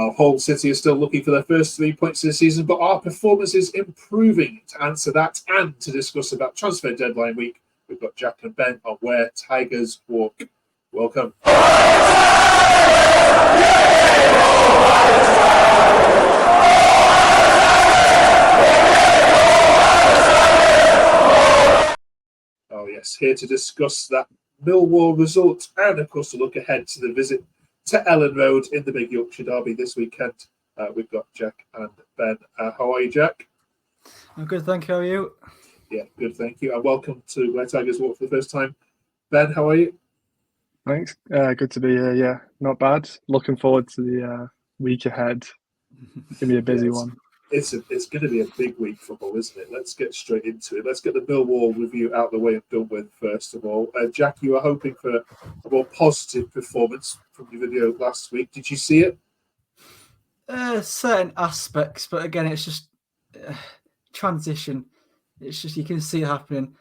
Hull City are still looking for their first 3 points of the season, but our performance is improving. To answer that and to discuss about transfer deadline week, we've got Jack and Ben on Where Tigers Walk. Welcome. Oh yes, here to discuss that Millwall result and of course to look ahead to the visit to Ellen Road in the Big Yorkshire Derby this weekend. We've got Jack and Ben. How are you, Jack? I'm good, thank you. How are you? Yeah, good, thank you. And welcome to Where Tigers Walk for the first time. Ben, how are you? Thanks. Good to be here. Yeah, not bad. Looking forward to the week ahead. It's going to be a busy one. It's going to be a big week for Hull, isn't it? Let's get straight into it. Let's get the Millwall review out of the way and done with first of all. Jack, you were hoping for a more positive performance from your video last week. Did you see it? Certain aspects, but again, it's just transition. It's just you can see it happening.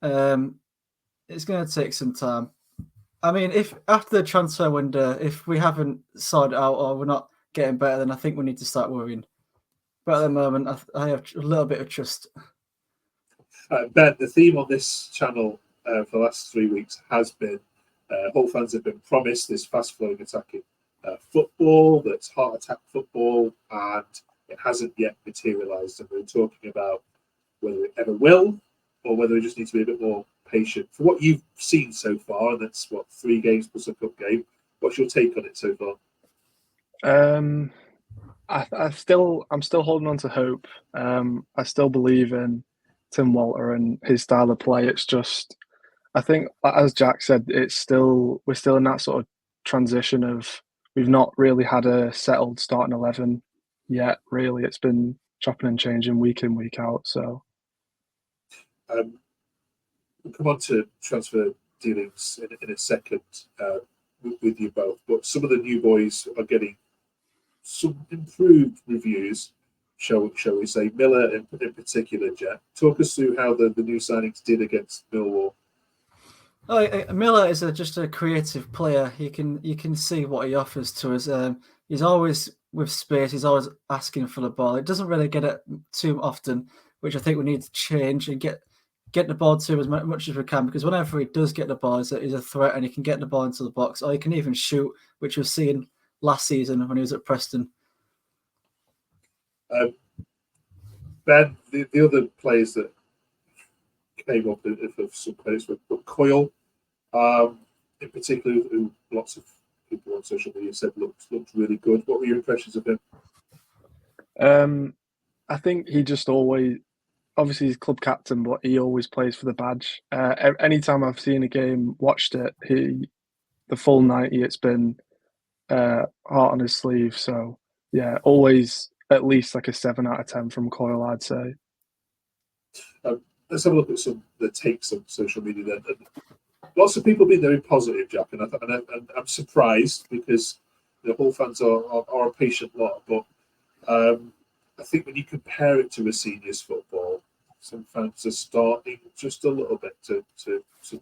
It's going to take some time. I mean, if after the transfer window, if we haven't sorted out or we're not getting better, then I think we need to start worrying. But at the moment, I have a little bit of trust. Ben, the theme on this channel for the last 3 weeks has been Hull fans have been promised this fast-flowing attacking football, that's heart attack football, and it hasn't yet materialised. And we're talking about whether it ever will or whether we just need to be a bit more patient. For what you've seen so far, and that's 3 games plus a cup game, what's your take on it so far? I'm still holding on to hope. I still believe in Tim Walter and his style of play. It's just, I think, as Jack said, we're still in that sort of transition of we've not really had a settled starting 11 yet. Really, it's been chopping and changing week in, week out. So, we'll come on to transfer dealings in a second with you both. But some of the new boys are getting some improved reviews, shall we say. Miller in particular, Jack. Talk us through how the new signings did against Millwall. Miller is just a creative player. You can see what he offers to us. He's always with space. He's always asking for the ball. It doesn't really get it too often, which I think we need to change and get the ball to him as much as we can, because whenever he does get the ball, he's a threat and he can get the ball into the box, or he can even shoot, which we've seen last season when he was at Preston. Ben, the other players that came up of some players were Coyle, in particular, who lots of people on social media said looked really good. What were your impressions of him? I think he just always, obviously he's club captain, but he always plays for the badge. Anytime I've seen a game, watched it, the full 90, it's been heart on his sleeve. So yeah, always at least like a 7 out of 10 from Coyle, I'd say. Let's have a look at some of the takes on social media then. And lots of people have been very positive, Jack, and I'm surprised because the Hull fans are a patient lot. But I think when you compare it to a seniors football, some fans are starting just a little bit to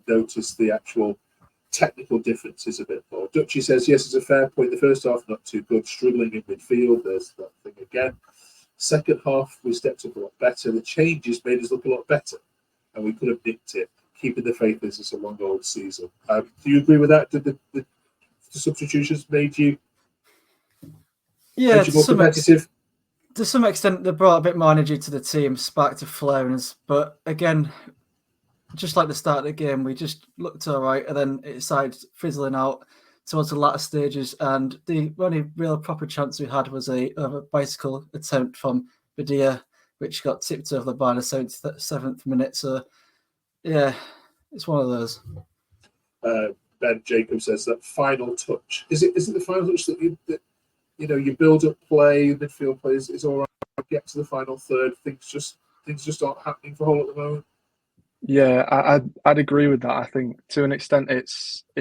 notice the actual technical differences a bit more. Dutchy says, yes, it's a fair point. The first half, not too good. Struggling in midfield. There's that thing again. Second half, we stepped up a lot better. The changes made us look a lot better, and we could have nicked it. Keeping the faith is just a long old season. Do you agree with that? Did the substitutions made you more competitive? To some extent, they brought a bit more energy to the team, sparked a flare in us. But again, just like the start of the game, we just looked all right, and then it started fizzling out towards the latter stages. And the only real proper chance we had was a bicycle attempt from Badia, which got tipped over the bar in the 77th minute. So, yeah, it's one of those. Ben Jacob says that final touch. Is it the final touch that you build up play, midfield play is all right, get to the final third, things just aren't happening for Hull at the moment? Yeah, I'd agree with that. I think to an extent it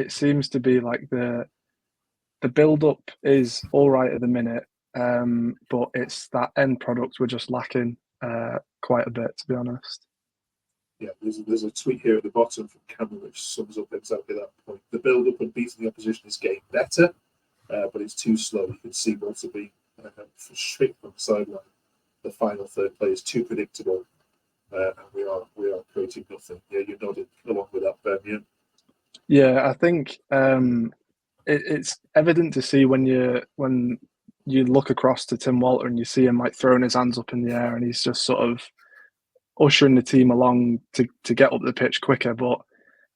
seems to be like the build up is all right at the minute, but it's that end product we're just lacking quite a bit, to be honest. Yeah, there's a tweet here at the bottom from Cameron which sums up exactly that point. The build up and beating the opposition is getting better. but it's too slow. You can see Walter being frustrated on the sideline. The final third play is too predictable, and we are creating nothing. Yeah, you're nodding along with that, Ben. Yeah. Yeah, I think it's evident to see when you look across to Tim Walter and you see him like throwing his hands up in the air and he's just sort of ushering the team along to get up the pitch quicker. But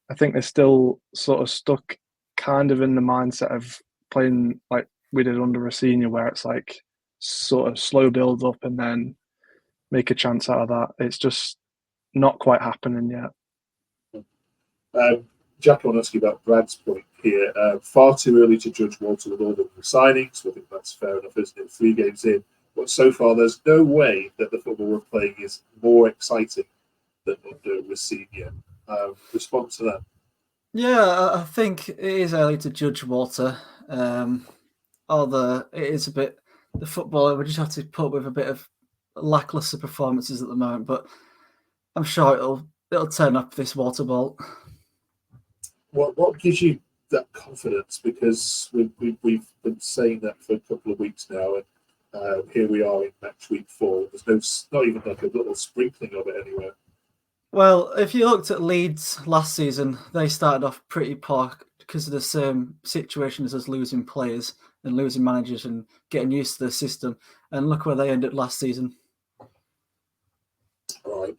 I think they're still sort of stuck kind of in the mindset of playing like we did under a senior, where it's like sort of slow build up and then make a chance out of that. It's just not quite happening yet. Jack, I want to ask you about Brad's point here. Far too early to judge Walter with all the signings. I think that's fair enough, isn't it? 3 games in. But so far, there's no way that the football we're playing is more exciting than under Rosenior. Response to that? Yeah, I think it is early to judge Walter. Although it is a bit, the football, we just have to put up with a bit of lackluster performances at the moment. But I'm sure it'll turn up this water ball. What gives you that confidence? Because we've been saying that for a couple of weeks now, and here we are in match week 4. There's not even like a little sprinkling of it anywhere. Well, if you looked at Leeds last season, they started off pretty poor because of the same situation as us, losing players and losing managers and getting used to the system. And look where they ended last season. All right.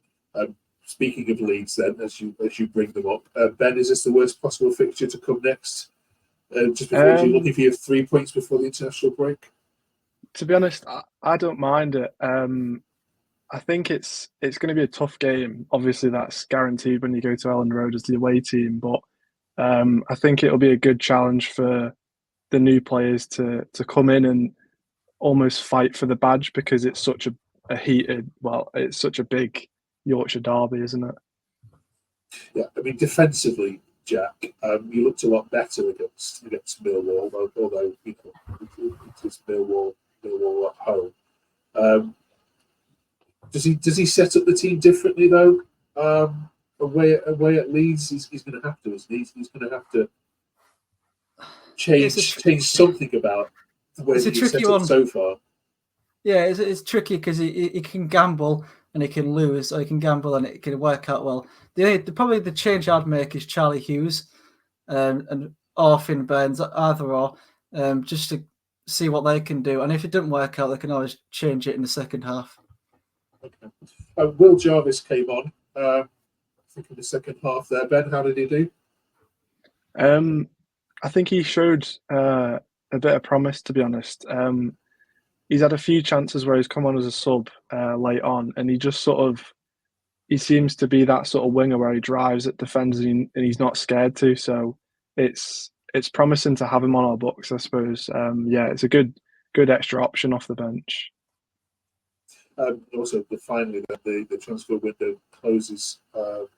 Speaking of Leeds, then, as you bring them up, Ben, is this the worst possible fixture to come next? Just before you're looking for your 3 points before the international break. To be honest, I don't mind it. I think it's going to be a tough game. Obviously, that's guaranteed when you go to Elland Road as the away team. But I think it'll be a good challenge for the new players to come in and almost fight for the badge, because it's such a heated, it's such a big Yorkshire derby, isn't it? Yeah, I mean, defensively, Jack, you looked a lot better against Millwall, although it is Millwall at home. Does he set up the team differently though? Away at Leeds, he's going to have to, isn't he? He's going to have to change something about the way that he's set up so far. Yeah, it's tricky because he can gamble and he can lose, or he can gamble and it can work out well. Probably the change I'd make is Charlie Hughes or Finn Burns, either or, just to see what they can do. And if it doesn't work out, they can always change it in the second half. Okay. Will Jarvis came on, I think in the second half there. Ben, how did he do? I think he showed a bit of promise, to be honest. He's had a few chances where he's come on as a sub late on, and he seems to be that sort of winger where he drives at defenders and he's not scared to. So it's promising to have him on our books, I suppose. It's a good extra option off the bench. Also, finally, the transfer window closes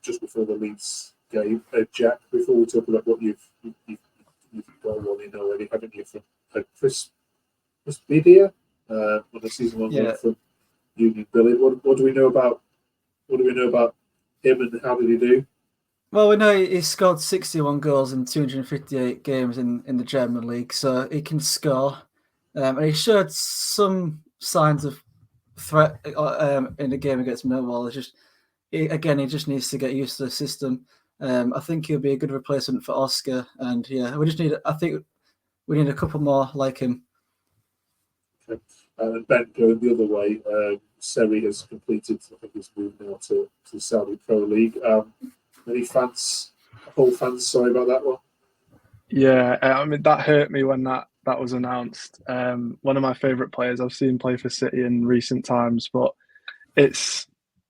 just before the Leeds game. Jack, before we talk about what you've got one in already, haven't you, from Chris Bidia on the season-long run from Union Billy? What do we know about him and how did he do? Well, we know he scored 61 goals in 258 games in the German league, so he can score. And he showed some signs of threat in the game against Millwall. He just needs to get used to the system. I think he'll be a good replacement for Oscar, and I think we need a couple more like him. Okay. Ben, going the other way, Seri has completed, I think, his move now to Saudi Pro League. Any fans sorry about that one? Yeah, I mean, that hurt me when that was announced. One of my favourite players I've seen play for City in recent times, but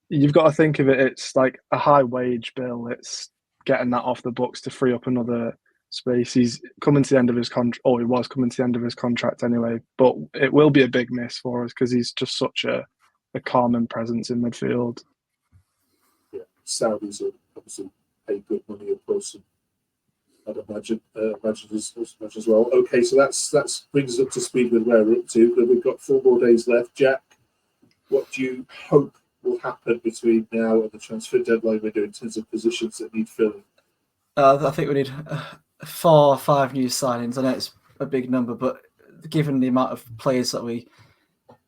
you've got to think of it, it's like a high wage bill. It's getting that off the books to free up another space. He's coming to the end of his contract, or he was coming to the end of his contract anyway, but it will be a big miss for us because he's just such a calming presence in midfield. Yeah, Saudis are obviously pay good money, of course, and I'd imagine as much as well. Okay, so that brings us up to speed with where we're up to. We've got 4 more days left. Jack, what do you hope will happen between now and the transfer deadline window in terms of positions that need filling? I think we need 4 or 5 new signings. I know it's a big number, but given the amount of players that we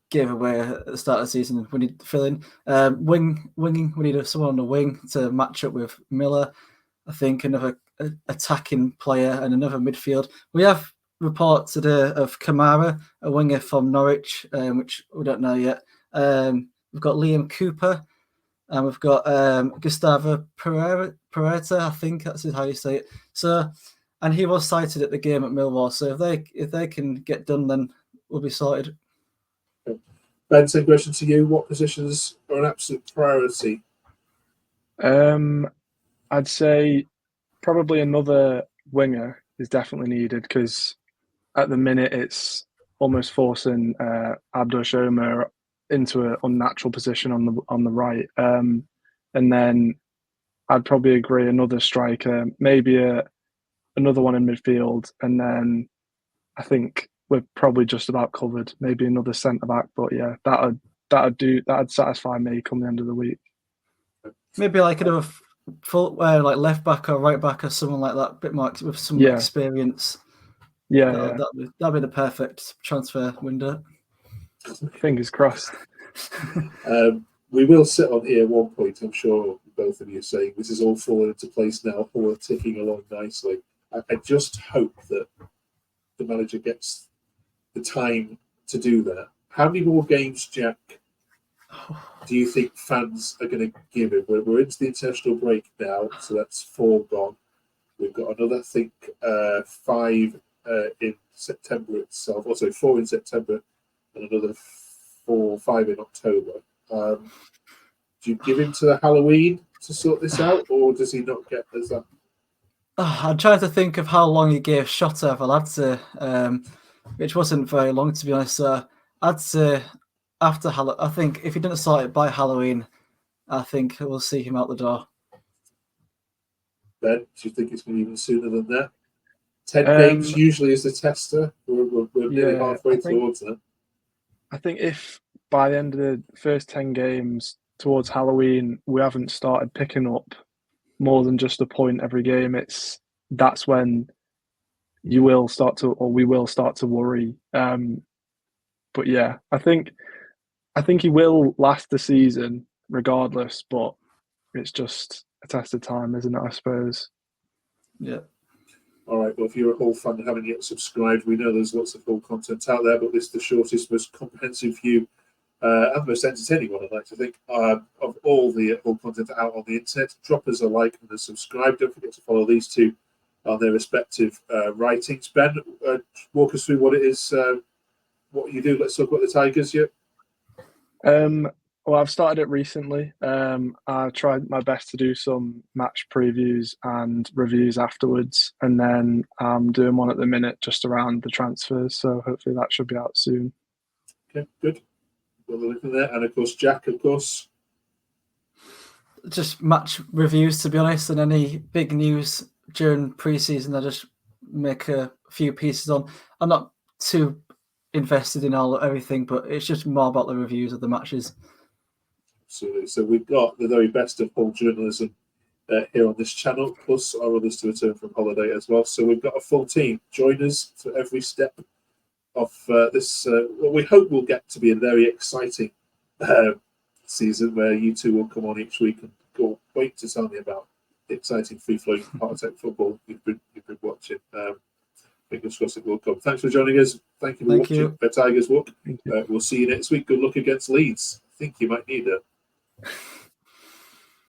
gave away at the start of the season, we need to fill in. Winging, we need someone on the wing to match up with Miller. I think another attacking player and another midfield. We have reports today of Kamara, a winger from Norwich, which we don't know yet. We've got Liam Cooper, and we've got Gustavo Peretta, I think that's how you say it. So, and he was cited at the game at Millwall. So if they can get done, then we'll be sorted. Ben, same question to you. What positions are an absolute priority? I'd say probably another winger is definitely needed, because at the minute it's almost forcing Abdo Shoma into an unnatural position on the right. And then I'd probably agree another striker, maybe another one in midfield, and then I think we're probably just about covered. Maybe another centre back, but yeah, that'd satisfy me come the end of the week. Maybe like another full, like left back or right back or someone like that, a bit more with some experience. Yeah, that'd be the perfect transfer window. Fingers crossed. We will sit on here at one point, I'm sure both of you saying this is all falling into place now, all ticking along nicely. I just hope that the manager gets the time to do that. How many more games, Jack, do you think fans are going to give him? We're into the international break now, so that's 4 gone. We've got another, I think, 5 in September itself. Also 4 in September and another 4 or 5 in October. Do you give him to the Halloween to sort this out, or does he not get as that? I'm trying to think of how long he gave Shota for Leeds, which wasn't very long, to be honest. So I'd say after Halloween, I think if he didn't sort it by Halloween, I think we'll see him out the door. Ben, do you think it's going to be even sooner than that? 10 games usually is the tester. We're nearly halfway towards that. I think if by the end of the first 10 games towards Halloween, we haven't started picking up more than just a point every game, that's when we will start to worry. But yeah, I think he will last the season regardless, but it's just a test of time, isn't it, I suppose? Yeah. All right, well, if you're a Hull fan and haven't yet subscribed, we know there's lots of Hull content out there, but this is the shortest, most comprehensive view and most entertaining one, I'd like to think, of all the Hull content out on the internet. Drop us a like and a subscribe. Don't forget to follow these two on their respective writings. Ben, walk us through what it is, what you do. Let's talk about the Tigers, yeah? Well, I've started it recently. I tried my best to do some match previews and reviews afterwards, and then I'm doing one at the minute just around the transfers, so hopefully that should be out soon. Okay, good. Got the link in there. And of course, Jack, of course. Just match reviews, to be honest, and any big news during pre-season, I just make a few pieces on. I'm not too invested in everything, but it's just more about the reviews of the matches. Absolutely. So we've got the very best of Hull journalism here on this channel, plus our others to return from holiday as well. So we've got a full team. Join us for every step of this, what we hope will get to be a very exciting season, where you two will come on each week and wait to tell me about the exciting free-flowing Partech football you've been watching. Fingers crossed it will come. Thanks for joining us. Thank you for watching the Tigers Walk. We'll see you next week. Good luck against Leeds. I think you might need a